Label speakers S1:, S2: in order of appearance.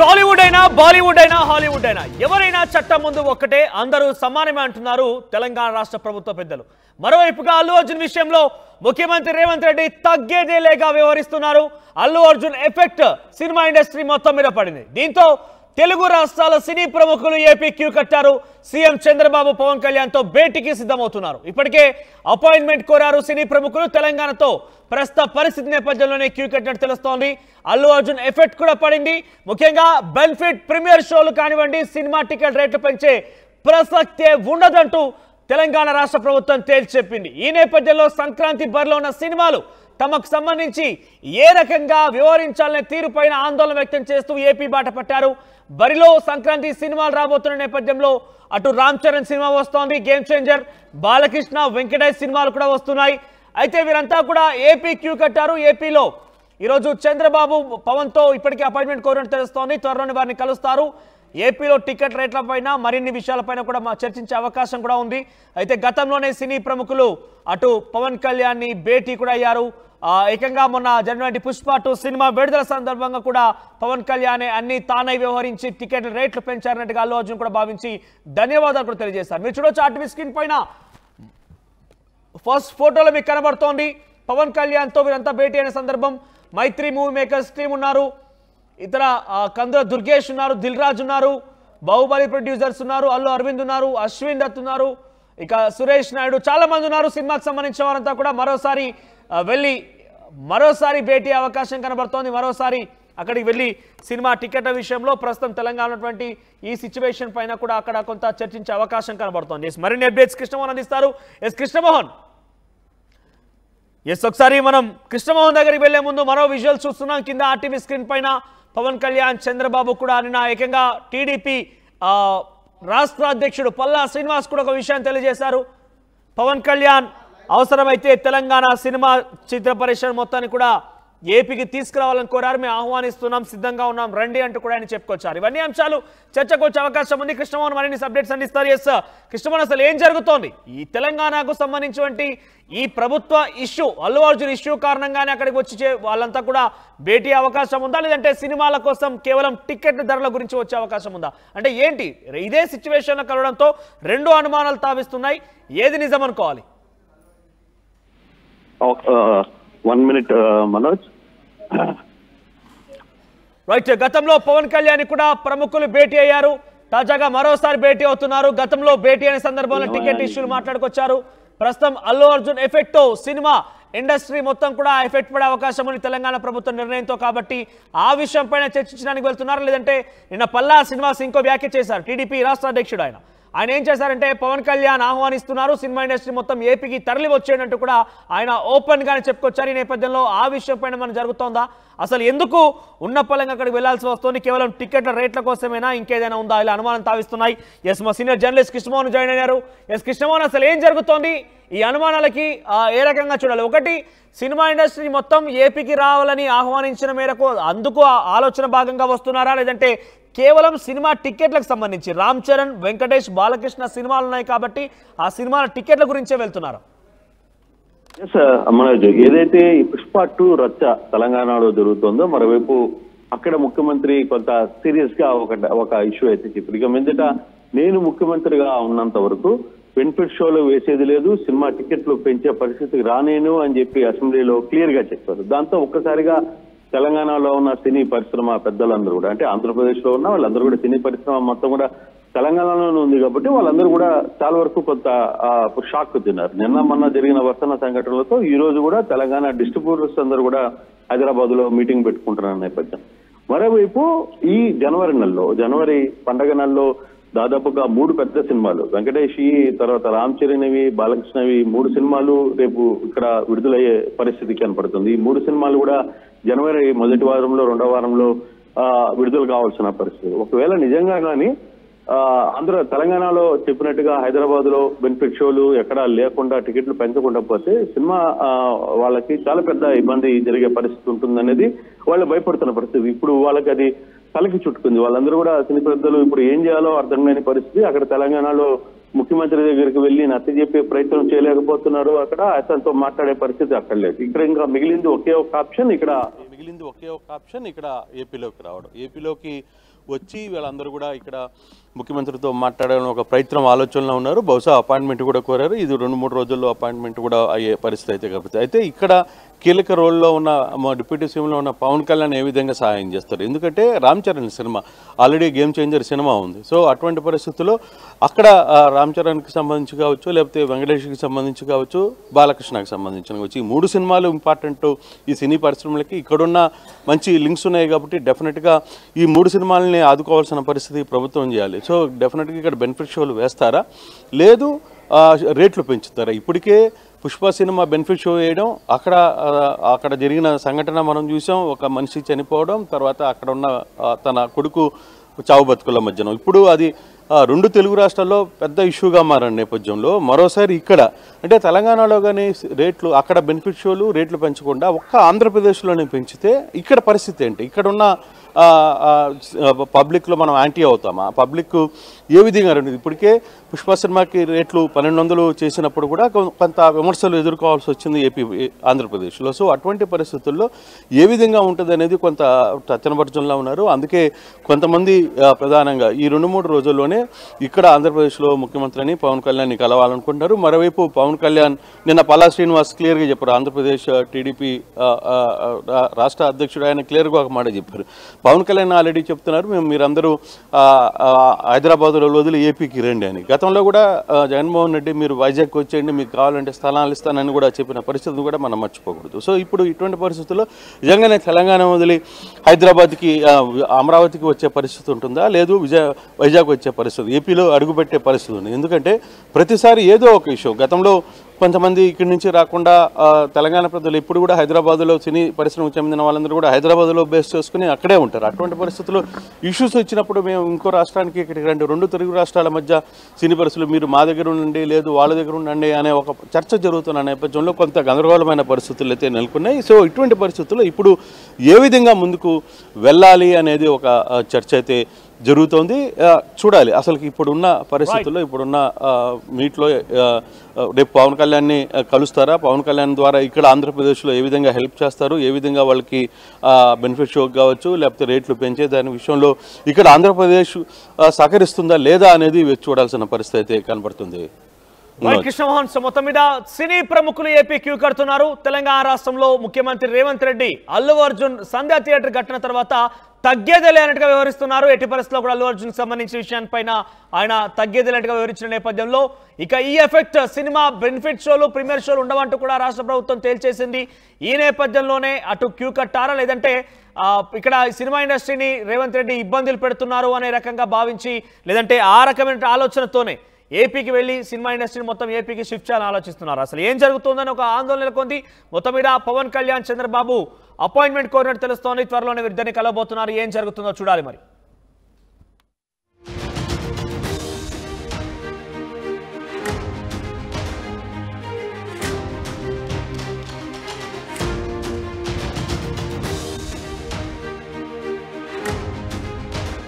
S1: టాలీవుడ్ అయినా బాలీవుడ్ అయినా హాలీవుడ్ అయినా ఎవరైనా చట్టం ముందు ఒక్కటే అందరూ సమానమే అంటున్నారు తెలంగాణ రాష్ట్ర ప్రభుత్వ పెద్దలు. మరోవైపుగా అల్లు అర్జున్ విషయంలో ముఖ్యమంత్రి రేవంత్ రెడ్డి తగ్గేదేలేగా వ్యవహరిస్తున్నారు. Allu Arjun effect cinema industry మొత్తం మీద పడింది. దీంతో తెలుగు రాష్ట్రాల సినీ ప్రముఖులు ఏపీ క్యూ కట్టారు. సీఎం చంద్రబాబు పవన్ కళ్యాణ్ తో భేటీకి సిద్ధమవుతున్నారు. ఇప్పటికే అపాయింట్మెంట్ కోరారు సినీ ప్రముఖులు. తెలంగాణతో ప్రస్తుత పరిస్థితి నేపథ్యంలోనే క్యూ కట్టినట్టు తెలుస్తోంది. అల్లు అర్జున్ ఎఫెక్ట్ కూడా పడింది. ముఖ్యంగా బెనిఫిట్ ప్రీమియర్ షోలు కానివ్వండి, సినిమా టికెట్ రేట్లు పెంచే ప్రసక్తే ఉండదంటూ తెలంగాణ రాష్ట్ర ప్రభుత్వం తేల్చి చెప్పింది. ఈ నేపథ్యంలో సంక్రాంతి బరిలో ఉన్న సినిమాలు తమకు సంబంధించి ఏ రకంగా వ్యవహరించాలనే తీరుపైన ఆందోళన వ్యక్తం చేస్తూ ఏపీ బాట పట్టారు. బరిలో సంక్రాంతి సినిమాలు రాబోతున్న నేపథ్యంలో అటు రామ్ చరణ్ సినిమా వస్తోంది, గేమ్ చేంజర్, బాలకృష్ణ, వెంకటేష్ సినిమాలు కూడా వస్తున్నాయి. అయితే వీరంతా కూడా ఏపీ క్యూ కట్టారు. ఏపీలో ఈరోజు చంద్రబాబు పవన్తో ఇప్పటికే అపాయింట్మెంట్ కోరినట్టు తెలుస్తోంది. త్వరలోనే వారిని కలుస్తారు. ఏపీలో టికెట్ రేట్లపైన మరిన్ని విషయాలపైన కూడా చర్చించే అవకాశం కూడా ఉంది. అయితే గతంలోనే సినీ ప్రముఖులు అటు పవన్ కళ్యాణ్ ని భేటీ కూడా అయ్యారు. ఏకంగా మొన్న జరిగినటువంటి పుష్ప 2 సినిమా విడుదల సందర్భంగా కూడా పవన్ కళ్యాణ్ అన్ని తానై వ్యవహరించి టికెట్ రేట్లు పెంచారన్నట్టుగా అల్లు అర్జున్ కూడా భావించి ధన్యవాదాలు కూడా తెలియజేశారు. మీరు చూడొచ్చు ఆర్టీవీ స్క్రీన్ పైన ఫస్ట్ ఫోటోలో మీకు కనబడుతోంది. పవన్ కళ్యాణ్ తో వీరంతా భేటీ అయిన సందర్భం. మైత్రి మూవీ మేకర్స్ టీం ఉన్నారు, ఇతర కందుల దుర్గేష్ ఉన్నారు, దిల్ రాజు ఉన్నారు, బాహుబలి ప్రొడ్యూసర్స్ ఉన్నారు, అల్లు అరవింద్ ఉన్నారు, అశ్విన్ దత్ ఉన్నారు, ఇక సురేష్ నాయుడు, చాలా మంది ఉన్నారు. సినిమాకి సంబంధించిన వారంతా కూడా మరోసారి వెళ్ళి భేటీ అవకాశం కనబడుతోంది. మరోసారి అక్కడికి వెళ్ళి సినిమా టికెట్ల విషయంలో ప్రస్తుతం తెలంగాణ ఉన్నటువంటి ఈ సిచ్యువేషన్ పైన కూడా అక్కడ కొంత చర్చించే అవకాశం కనబడుతోంది. మరిన్ని అప్డేట్స్ కృష్ణమోహన్ అందిస్తారు. కృష్ణమోహన్, ఒకసారి మనం కృష్ణమోహన్ దగ్గరికి వెళ్లే ముందు మరో విజువల్ చూస్తున్నాం. కింద ఆర్టీవీ స్క్రీన్ పైన పవన్ కళ్యాణ్, చంద్రబాబు కూడా నిన్న ఏకంగా టీడీపీ రాష్ట్ర అధ్యక్షుడు పల్లా శ్రీనివాస్ కూడా ఒక విషయాన్ని తెలియజేశారు. పవన్ కళ్యాణ్ అవసరమైతే తెలంగాణ సినిమా చిత్ర పరిశ్రమ మొత్తాన్ని కూడా ఏపీకి తీసుకురావాలని కోరారు. మేము ఆహ్వానిస్తున్నాం, సిద్ధంగా ఉన్నాం, రండి అంటూ కూడా ఆయన చెప్పుకొచ్చారు. ఇవన్నీ అంశాలు చర్చకు వచ్చే అవకాశం ఉంది. కృష్ణమోహన్ మరిన్ని అప్డేట్స్ అందిస్తారు. కృష్ణమోహన్, అసలు ఏం జరుగుతోంది? ఈ తెలంగాణకు సంబంధించినటువంటి ఈ ప్రభుత్వ ఇష్యూ, అల్లు అర్జున్ ఇష్యూ కారణంగానే అక్కడికి వచ్చి వాళ్ళంతా కూడా భేటీ అవకాశం ఉందా, లేదంటే సినిమాల కోసం కేవలం టికెట్ ధరల గురించి వచ్చే అవకాశం ఉందా? అంటే ఏంటి ఇదే సిచ్యువేషన్ కలవడంతో రెండు అనుమానాలు తావిస్తున్నాయి. ఏది నిజం అనుకోవాలి?
S2: 1 minute, మనోజ్.
S1: రైట్, గతంలో పవన్ కళ్యాణ్ కూడా ప్రముఖులు భేటీ అయ్యారు. తాజాగా మరోసారి భేటీ అవుతున్నారు. గతంలో భేటీ అయిన సందర్భంలో టికెట్ ఇష్యూలు మాట్లాడుకొచ్చారు. ప్రస్తుతం అల్లు అర్జున్ ఎఫెక్ట్ తో సినిమా ఇండస్ట్రీ మొత్తం కూడా ఎఫెక్ట్ పడే అవకాశం ఉంది తెలంగాణ ప్రభుత్వ నిర్ణయంతో. కాబట్టి ఆ విషయం పైన చర్చించడానికి వెళ్తున్నారు. లేదంటే నిన్న పల్లా శ్రీనివాస్ ఇంకో వ్యాఖ్య చేశారు. టీడీపీ రాష్ట్ర అధ్యక్షుడు ఆయన ఏం చేశారంటే, పవన్ కళ్యాణ్ ఆహ్వానిస్తున్నారు, సినిమా ఇండస్ట్రీ మొత్తం ఏపీకి తరలి వచ్చేటట్టు కూడా ఆయన ఓపెన్ గానే చెప్పుకొచ్చారు. ఈ నేపథ్యంలో ఆ విషయం పైన మనం జరుగుతోందా? అసలు ఎందుకు ఉన్న పలంగా అక్కడికి వెళ్లాల్సి వస్తుంది? కేవలం టికెట్ల రేట్ల కోసమేనా, ఇంకేదైనా ఉందా? ఇలా అనుమానం తావిస్తున్నాయి. మా సీనియర్ జర్నలిస్ట్ కృష్ణమోహన్ జాయిన్ అయ్యారు. కృష్ణమోహన్, అసలు ఏం జరుగుతోంది? ఈ అనుమానాలకి ఏ రకంగా చూడాలి? ఒకటి, సినిమా ఇండస్ట్రీ మొత్తం ఏపీకి రావాలని ఆహ్వానించిన మేరకు అందుకు ఆలోచన భాగంగా వస్తున్నారా, లేదంటే కేవలం సినిమా టికెట్లకు సంబంధించి రామ్ చరణ్, వెంకటేష్, బాలకృష్ణ సినిమాలు ఉన్నాయి కాబట్టి ఆ సినిమాల టికెట్ల గురించే వెళ్తున్నారు?
S2: మనోజ్, ఏదైతే ఈ పుష్ప 2 రచ్చ తెలంగాణలో జరుగుతుందో, మరోవైపు అక్కడ ముఖ్యమంత్రి కొంత సీరియస్ గా ఒక ఇష్యూ అయితే చెప్పారు. ఇక మీదట నేను ముఖ్యమంత్రిగా ఉన్నంత వరకు బెనిఫిట్ షోలు వేసేది లేదు, సినిమా టికెట్లు పెంచే పరిస్థితికి రానేను అని చెప్పి అసెంబ్లీలో క్లియర్ గా చెప్పారు. దాంతో ఒక్కసారిగా తెలంగాణలో ఉన్న సినీ పరిశ్రమ పెద్దలందరూ కూడా, అంటే ఆంధ్రప్రదేశ్ లో ఉన్న వాళ్ళందరూ కూడా, సినీ పరిశ్రమ మొత్తం కూడా తెలంగాణలోనే ఉంది కాబట్టి వాళ్ళందరూ కూడా చాలా వరకు కొంత షాక్ తిన్నారు. నిన్న మొన్న జరిగిన వర్షన సంఘటనలతో ఈ రోజు కూడా తెలంగాణ డిస్ట్రిబ్యూటర్స్ అందరూ కూడా హైదరాబాద్ లో మీటింగ్ పెట్టుకుంటున్న నేపథ్యం. మరోవైపు ఈ జనవరి పండగ నెలలో దాదాపుగా 3 పెద్ద సినిమాలు, వెంకటేష్, తర్వాత రామ్ చరణ్వి, బాలకృష్ణవి 3 సినిమాలు రేపు ఇక్కడ విడుదలయ్యే పరిస్థితి కనపడుతుంది. ఈ 3 సినిమాలు కూడా జనవరి మొదటి వారంలో, 2వ వారంలో విడుదల కావాల్సిన పరిస్థితి. ఒకవేళ నిజంగా కానీ తెలంగాణలో చెప్పినట్టుగా హైదరాబాద్ లో బెనిఫిట్ షోలు ఎక్కడా లేకుండా, టికెట్లు పెంచకుండా పోతే సినిమా వాళ్ళకి చాలా పెద్ద ఇబ్బంది జరిగే పరిస్థితి ఉంటుందనేది వాళ్ళు భయపడుతున్న పరిస్థితి. ఇప్పుడు వాళ్ళకి అది తలకి చుట్టుకుంది. వాళ్ళందరూ కూడా సినీ పెద్దలు ఇప్పుడు ఏం చేయాలో అర్థం కాని పరిస్థితి. అక్కడ తెలంగాణలో ముఖ్యమంత్రి దగ్గరికి వెళ్ళి నచ్చ చెప్పే ప్రయత్నం చేయలేకపోతున్నారు. అక్కడ అతనితో మాట్లాడే పరిస్థితి అక్కడ లేదు. ఇక్కడ ఇంకా మిగిలింది ఒకే ఒక ఆప్షన్. ఇక్కడ
S3: మిగిలింది ఒకే ఒక ఆప్షన్ ఇక్కడ ఏపీలోకి రావడం. ఏపీలోకి వచ్చి వీళ్ళందరూ కూడా ఇక్కడ ముఖ్యమంత్రితో మాట్లాడాలని ఒక ప్రయత్నం ఆలోచనలో ఉన్నారు. బహుశా అపాయింట్మెంట్ కూడా కోరారు. ఇది 2-3 రోజుల్లో అపాయింట్మెంట్ కూడా అయ్యే పరిస్థితి అయితే కాబట్టి అయితే ఇక్కడ కీలక రోల్లో ఉన్న మా డిప్యూటీ సీఎంలో ఉన్న పవన్ కళ్యాణ్ ఏ విధంగా సహాయం చేస్తారు? ఎందుకంటే Ram Charan cinema already game changer cinema ఉంది. సో అటువంటి పరిస్థితుల్లో అక్కడ రామ్ చరణ్కి సంబంధించి కావచ్చు, లేకపోతే వెంకటేష్కి సంబంధించి కావచ్చు, బాలకృష్ణకి సంబంధించిన కావచ్చు, ఈ 3 సినిమాలు ఇంపార్టెంట్ ఈ సినీ పరిశ్రమలకి. ఇక్కడున్న మంచి లింక్స్ ఉన్నాయి కాబట్టి డెఫినెట్గా ఈ 3 సినిమాలని ఆదుకోవాల్సిన పరిస్థితి ప్రభుత్వం చేయాలి. సో డెఫినెట్గా ఇక్కడ బెనిఫిట్ షోలు వేస్తారా, లేదు రేట్లు పెంచుతారా? ఇప్పటికే పుష్ప సినిమా బెనిఫిట్ షో వేయడం, అక్కడ జరిగిన సంఘటన మనం చూసాం. ఒక మనిషి చనిపోవడం, తర్వాత అక్కడ ఉన్న తన కొడుకు చావు బతుకుల మధ్యన. ఇప్పుడు అది 2 తెలుగు రాష్ట్రాల్లో పెద్ద ఇష్యూగా మారిన నేపథ్యంలో మరోసారి ఇక్కడ అంటే తెలంగాణలో కానీ రేట్లు అక్కడ బెనిఫిట్ షోలు రేట్లు పెంచకుండా ఒక్క ఆంధ్రప్రదేశ్లోనే పెంచితే ఇక్కడ పరిస్థితి ఏంటి? ఇక్కడున్న పబ్లిక్లో మనం యాంటీ అవుతామా? పబ్లిక్ ఏ విధంగా రెండు ఇప్పటికే పుష్ప సినిమాకి రేట్లు 1200 చేసినప్పుడు కూడా కొంత విమర్శలు ఎదుర్కోవాల్సి వచ్చింది ఆంధ్రప్రదేశ్లో. సో అటువంటి పరిస్థితుల్లో ఏ విధంగా ఉంటుంది అనేది కొంత చర్చనపరచంలో ఉన్నారు. అందుకే కొంతమంది ప్రధానంగా ఈ 2-3 రోజుల్లోనే ఇక్కడ ఆంధ్రప్రదేశ్లో ముఖ్యమంత్రిని పవన్ కళ్యాణ్ని కలవాలనుకుంటున్నారు. మరోవైపు పవన్ కళ్యాణ్ నిన్న పల్లా శ్రీనివాస్ క్లియర్గా చెప్పారు. ఆంధ్రప్రదేశ్ టీడీపీ రాష్ట్ర అధ్యక్షుడు ఆయన క్లియర్గా ఒక మాట చెప్పారు. పవన్ కళ్యాణ్ ఆల్రెడీ చెప్తున్నారు, మీరందరూ హైదరాబాద్లో వదిలి ఏపీకి రండి అని. గతంలో కూడా జగన్మోహన్ రెడ్డి మీరు వైజాగ్కి వచ్చేయండి, మీకు కావాలంటే స్థలాలు ఇస్తానని కూడా చెప్పిన పరిస్థితిని కూడా మనం మర్చిపోకూడదు. సో ఇప్పుడు ఇటువంటి పరిస్థితుల్లో నిజంగానే తెలంగాణ వదిలి హైదరాబాద్కి అమరావతికి వచ్చే పరిస్థితి ఉంటుందా, లేదు వైజాగ్ వచ్చే పరిస్థితి, ఏపీలో అడుగుపెట్టే పరిస్థితి ఉంది? ఎందుకంటే ప్రతిసారి ఏదో ఒక ఇష్యూ. గతంలో కొంతమంది ఇక్కడి నుంచి రాకుండా తెలంగాణ ప్రజలు ఇప్పుడు కూడా హైదరాబాద్లో సినీ పరిశ్రమకు చెందిన వాళ్ళందరూ కూడా హైదరాబాద్లో బేస్ చేసుకుని అక్కడే ఉంటారు. అటువంటి పరిస్థితుల్లో ఇష్యూస్ వచ్చినప్పుడు మేము ఇంకో రాష్ట్రానికి ఇక్కడికి రండి, 2 తెలుగు రాష్ట్రాల మధ్య సినీ పరిస్థితులు మీరు మా దగ్గర ఉండండి, లేదు వాళ్ళ దగ్గర ఉండండి అనే ఒక చర్చ జరుగుతున్న నేపథ్యంలో కొంత గందరగోళమైన పరిస్థితులు అయితే నెలకొన్నాయి. సో ఇటువంటి పరిస్థితుల్లో ఇప్పుడు ఏ విధంగా ముందుకు వెళ్ళాలి అనేది ఒక చర్చ అయితే జరుగుతోంది. చూడాలి అసలు ఇప్పుడున్న పరిస్థితుల్లో, ఇప్పుడున్న మీట్లో రేపు పవన్ కళ్యాణ్ని కలుస్తారా, పవన్ కళ్యాణ్ ద్వారా ఇక్కడ ఆంధ్రప్రదేశ్లో ఏ విధంగా హెల్ప్ చేస్తారు, ఏ విధంగా వాళ్ళకి బెనిఫిట్ షో కావచ్చు, లేకపోతే రేట్లు పెంచే దాని విషయంలో ఇక్కడ ఆంధ్రప్రదేశ్ సహకరిస్తుందా లేదా అనేది చూడాల్సిన పరిస్థితి అయితే కనబడుతుంది.
S1: కృష్ణమోహన్, మొత్తం మీద సినీ ప్రముఖులు ఏపీ క్యూ కడుతున్నారు. తెలంగాణ రాష్ట్రంలో ముఖ్యమంత్రి రేవంత్ రెడ్డి అల్లు అర్జున్ సంధ్యా థియేటర్ ఘటన తర్వాత తగ్గేదేలే అన్నట్టుగా వ్యవహరిస్తున్నారు. ఎట్టి పరిస్థితుల్లో కూడా అల్లు అర్జున్ సంబంధించిన విషయాలపైన ఆయన తగ్గేదేలేట్టుగా వివరించిన నేపథ్యంలో ఇక ఈ ఎఫెక్ట్ సినిమా బెనిఫిట్ షోలు, ప్రీమియర్ షోలు ఉండవంటూ కూడా రాష్ట్ర ప్రభుత్వం తేల్చేసింది. ఈ నేపథ్యంలోనే అటు క్యూ కట్టారా, లేదంటే ఇక్కడ సినిమా ఇండస్ట్రీని రేవంత్ రెడ్డి ఇబ్బందులు పెడుతున్నారు అనే రకంగా భావించి, లేదంటే ఆ రకమైన ఆలోచనతోనే ఏపీకి వెళ్ళి సినిమా ఇండస్ట్రీని మొత్తం ఏపీకి షిఫ్ట్ చేయాలని ఆలోచిస్తున్నారు? అసలు ఏం జరుగుతుందని ఒక ఆందోళన నెలకొంది. మొత్తం మీద పవన్ కళ్యాణ్, చంద్రబాబు అపాయింట్మెంట్ కోరినట్టు తెలుస్తోంది. త్వరలోనే వీరిద్దరిని కలవబోతున్నారు. ఏం జరుగుతుందో చూడాలి మరి.